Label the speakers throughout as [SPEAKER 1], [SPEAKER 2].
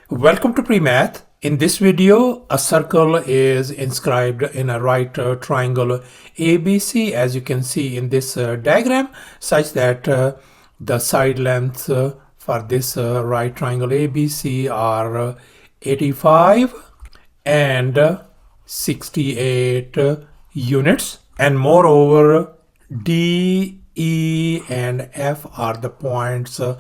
[SPEAKER 1] Welcome to PreMath. In this video, a circle is inscribed in a right triangle ABC, as you can see in this diagram, such that the side lengths for this right triangle ABC are 85 and 68 units. And moreover, D, E, and F are the points of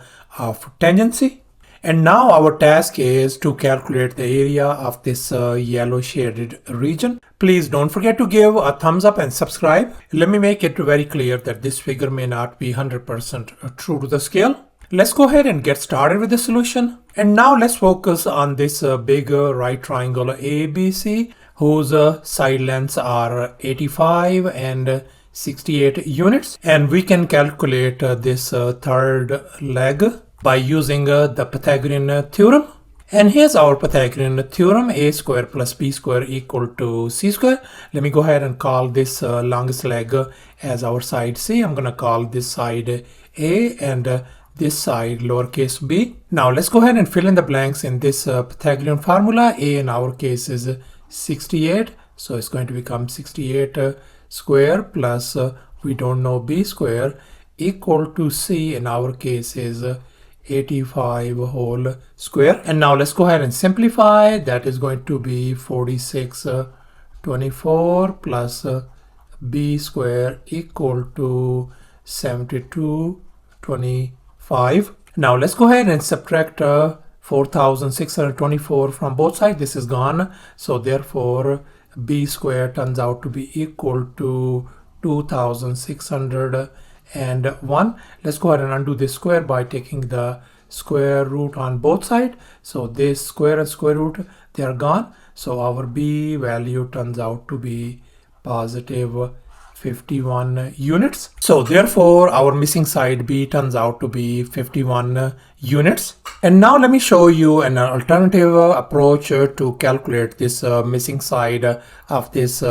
[SPEAKER 1] tangency. And now our task is to calculate the area of this yellow shaded region. Please don't forget to give a thumbs up and subscribe. Let me make it very clear that this figure may not be 100% true to the scale. Let's go ahead and get started with the solution. And now let's focus on this big right triangle ABC, whose side lengths are 85 and 68 units. And we can calculate this third leg by using the Pythagorean theorem. And here's our Pythagorean theorem: a square plus b square equal to c square. Let me go ahead and call this longest leg as our side C. I'm going to call this side A and this side lowercase b. Now let's go ahead and fill in the blanks in this Pythagorean formula. A in our case is 68, so it's going to become 68 square plus we don't know b square equal to c in our case is 85 whole square. And now let's go ahead and simplify. That is going to be 4624 plus b square equal to 7225. Now let's go ahead and subtract 4624 from both sides. This is gone, so therefore b square turns out to be equal to 2601. Let's go ahead and undo this square by taking the square root on both sides. So this square and square root, they are gone. So our b value turns out to be positive 51 units. So therefore our missing side b turns out to be 51 units. And now let me show you an alternative approach to calculate this missing side of this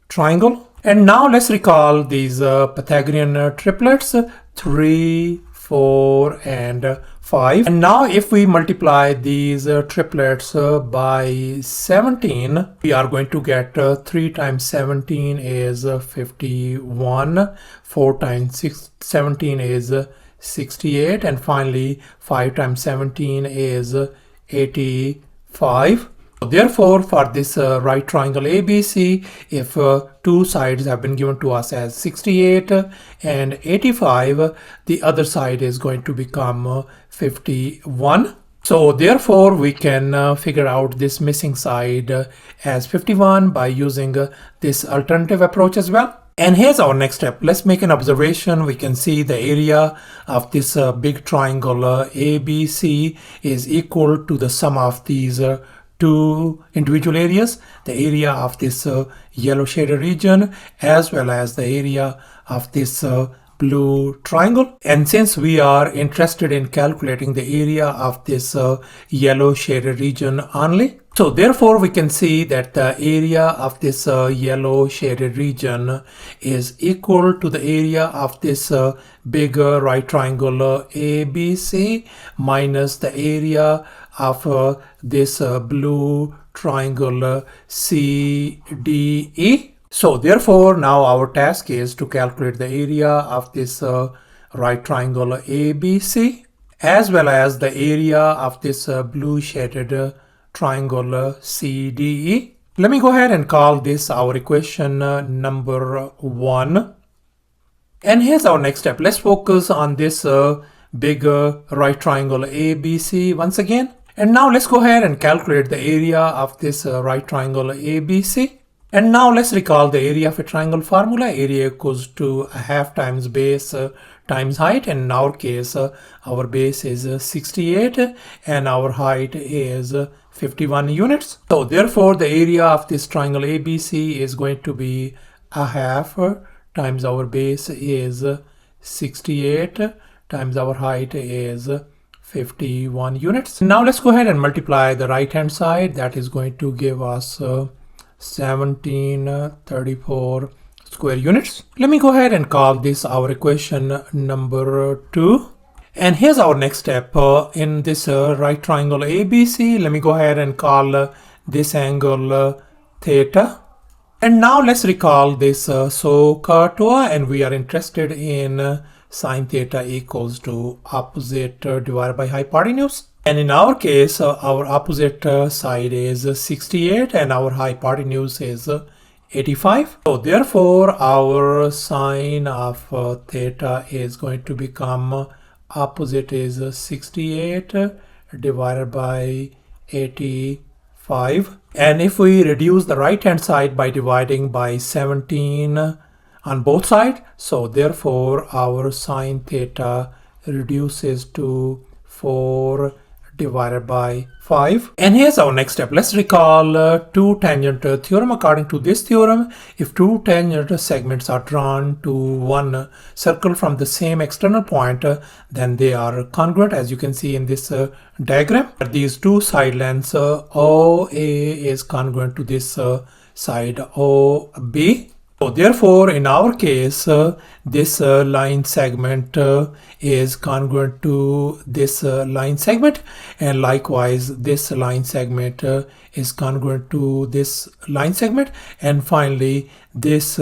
[SPEAKER 1] triangle. And now let's recall these Pythagorean triplets 3, 4, and 5. And now if we multiply these triplets by 17, we are going to get 3 times 17 is 51, 4 times 17 is 68, and finally 5 times 17 is 85. Therefore, for this right triangle ABC, if two sides have been given to us as 68 and 85, the other side is going to become 51. So therefore, we can figure out this missing side as 51 by using this alternative approach as well. And here's our next step. Let's make an observation. We can see the area of this big triangle ABC is equal to the sum of these two individual areas, the area of this yellow shaded region as well as the area of this blue triangle. And since we are interested in calculating the area of this yellow shaded region only, so therefore we can see that the area of this yellow shaded region is equal to the area of this big right triangle ABC minus the area of this blue triangle CDE. So therefore now our task is to calculate the area of this right triangle ABC as well as the area of this blue shaded triangle CDE. Let me go ahead and call this our equation number 1. And here's our next step. Let's focus on this big right triangle ABC once again. And now let's go ahead and calculate the area of this right triangle ABC. And now let's recall the area of a triangle formula. Area equals to a half times base times height. And in our case, our base is 68 and our height is 51 units. So therefore, the area of this triangle ABC is going to be a half times our base is 68 times our height is 51 units. Now let's go ahead and multiply the right hand side. That is going to give us 1734 square units. Let me go ahead and call this our equation number 2. And here's our next step in this right triangle ABC. Let me go ahead and call this angle theta. And now let's recall this SOHCAHTOA, and we are interested in sine theta equals to opposite divided by hypotenuse. And in our case, our opposite side is 68 and our hypotenuse is 85. So therefore, our sine of theta is going to become opposite is 68 divided by 85. And if we reduce the right hand side by dividing by 17 on both sides, so therefore our sine theta reduces to 4 divided by 5. And here's our next step. Let's recall two tangent theorem. According to this theorem, if two tangent segments are drawn to one circle from the same external point, then they are congruent, as you can see in this diagram. These two side lengths OA is congruent to this side OB. So therefore, in our case, this line segment is congruent to this line segment, and likewise this line segment is congruent to this line segment, and finally this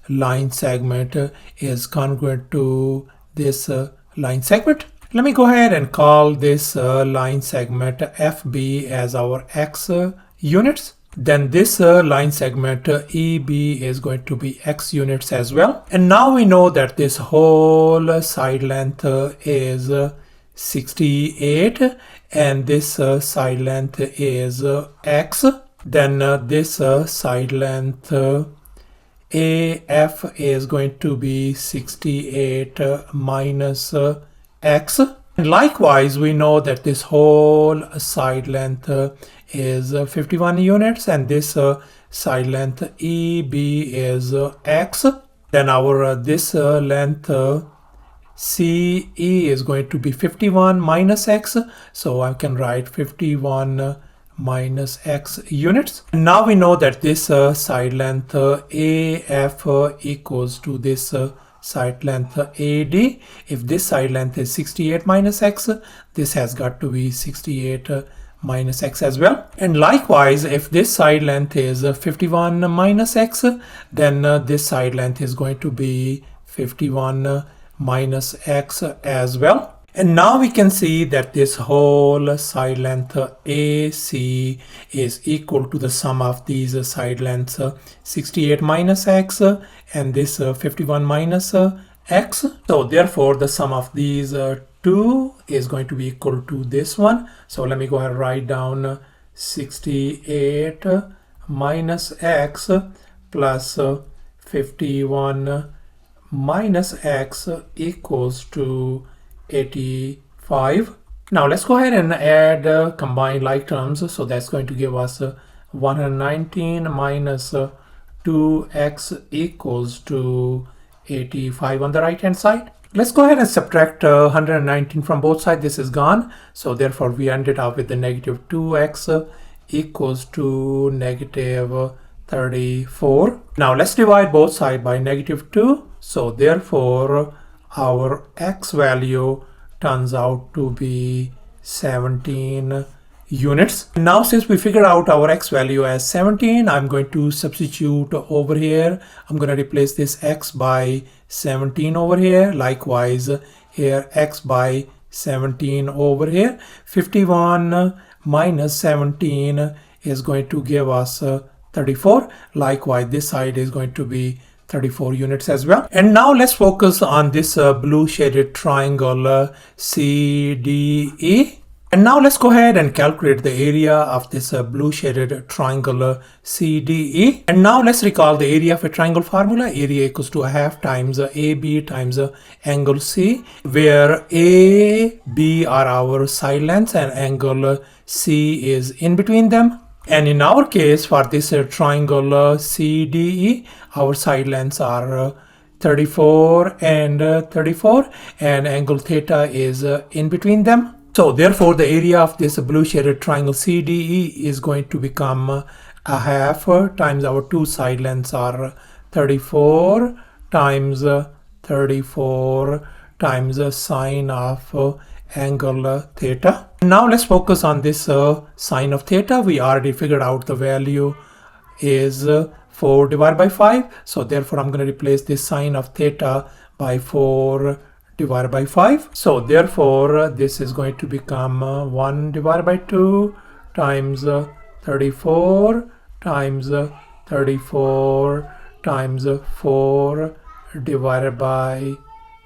[SPEAKER 1] line segment is congruent to this line segment. Let me go ahead and call this line segment FB as our x units. Then this line segment EB is going to be x units as well. And now we know that this whole side length is 68 and this side length is x. Then this side length AF is going to be 68 minus x. And likewise, we know that this whole side length is 51 units and this side length EB is x. Then our this length CE is going to be 51 minus x. So I can write 51 minus x units. And now we know that this side length AF equals to this side length AD. If this side length is 68 minus x, this has got to be 68 minus x as well. And likewise, if this side length is 51 minus x, then this side length is going to be 51 minus x as well. And now we can see that this whole side length AC is equal to the sum of these side lengths 68 minus x and this 51 minus x. So therefore the sum of these two is going to be equal to this one. So let me go ahead and write down 68 minus x plus 51 minus x equals to 85. Now let's go ahead and add combine like terms. So that's going to give us 119 minus 2x equals to 85 on the right hand side. Let's go ahead and subtract 119 from both sides. This is gone. So therefore we ended up with the negative 2x equals to negative 34. Now let's divide both sides by negative 2. So therefore our x value turns out to be 17 units. Now since we figured out our x value as 17, I'm going to substitute over here. I'm going to replace this x by 17 over here. Likewise here x by 17 over here. 51 minus 17 is going to give us 34. Likewise this side is going to be 34 units as well. And now let's focus on this blue shaded triangle CDE. And now let's go ahead and calculate the area of this blue shaded triangle CDE. And now let's recall the area of a triangle formula. Area equals to a half times AB times angle C, where AB are our side lengths and angle C is in between them. And in our case, for this triangle CDE, our side lengths are 34 and 34, and angle theta is in between them. So therefore, the area of this blue shaded triangle CDE is going to become a half times our two side lengths are 34 times 34 times sine of angle theta. Now let's focus on this sine of theta. We already figured out the value is 4 divided by 5. So therefore I'm going to replace this sine of theta by 4 divided by 5. So therefore this is going to become 1 divided by 2 times 34 times 34 times 4 divided by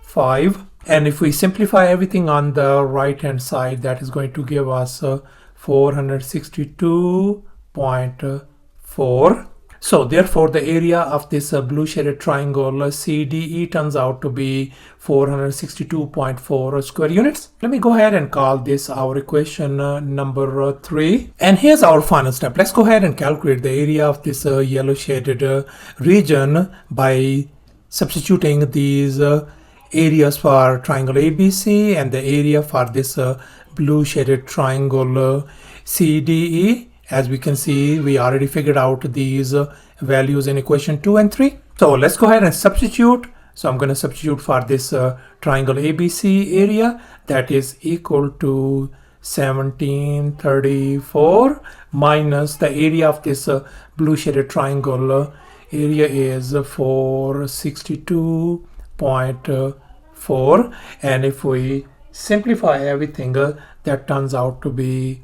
[SPEAKER 1] 5. And if we simplify everything on the right hand side, that is going to give us 462.4. So therefore the area of this blue shaded triangle CDE turns out to be 462.4 square units. Let me go ahead and call this our equation number 3. And here's our final step. Let's go ahead and calculate the area of this yellow shaded region by substituting these areas for triangle ABC and the area for this blue shaded triangle CDE. As we can see, we already figured out these values in equation 2 and 3. So let's go ahead and substitute. So I'm going to substitute for this triangle ABC area, that is equal to 1734 minus the area of this blue shaded triangle area is 462.4, and if we simplify everything, that turns out to be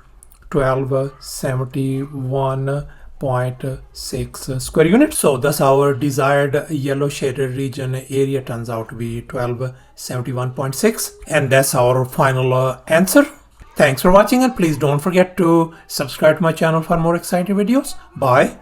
[SPEAKER 1] 1271.6 square units. So thus our desired yellow shaded region area turns out to be 1271.6, and that's our final answer. Thanks for watching, and please don't forget to subscribe to my channel for more exciting videos. Bye.